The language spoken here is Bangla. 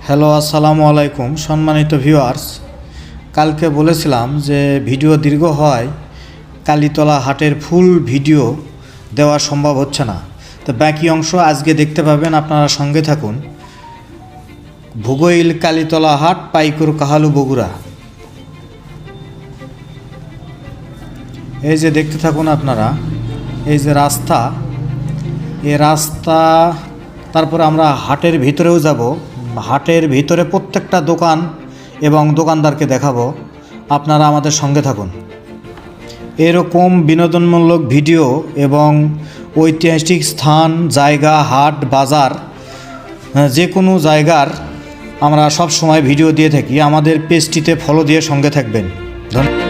হ্যালো, আসসালামু আলাইকুম সম্মানিত ভিউয়ার্স। কালকে বলেছিলাম যে ভিডিও দীর্ঘ হয় কালীতলা হাটের ফুল ভিডিও দেওয়া সম্ভব হচ্ছে না, তো বাকি অংশ আজকে দেখতে পাবেন। আপনারা সঙ্গে থাকুন। ভূগোইল কালীতলা হাট, পাইকুর কাহালু, বগুড়া। এই যে দেখতে থাকুন আপনারা, এই যে রাস্তা, এই রাস্তা, তারপরে আমরা হাটের ভিতরেও যাব। হাটের ভিতরে প্রত্যেকটা দোকান এবং দোকানদারকে দেখাবো। আপনারা আমাদের সঙ্গে থাকুন। এরকম বিনোদনমূলক ভিডিও এবং ঐতিহাসিক স্থান, জায়গা, হাট, বাজার, যে কোনো জায়গার আমরা সব সময় ভিডিও দিয়ে থাকি। আমাদের পেজটিতে ফলো দিয়ে সঙ্গে থাকবেন। ধন্যবাদ।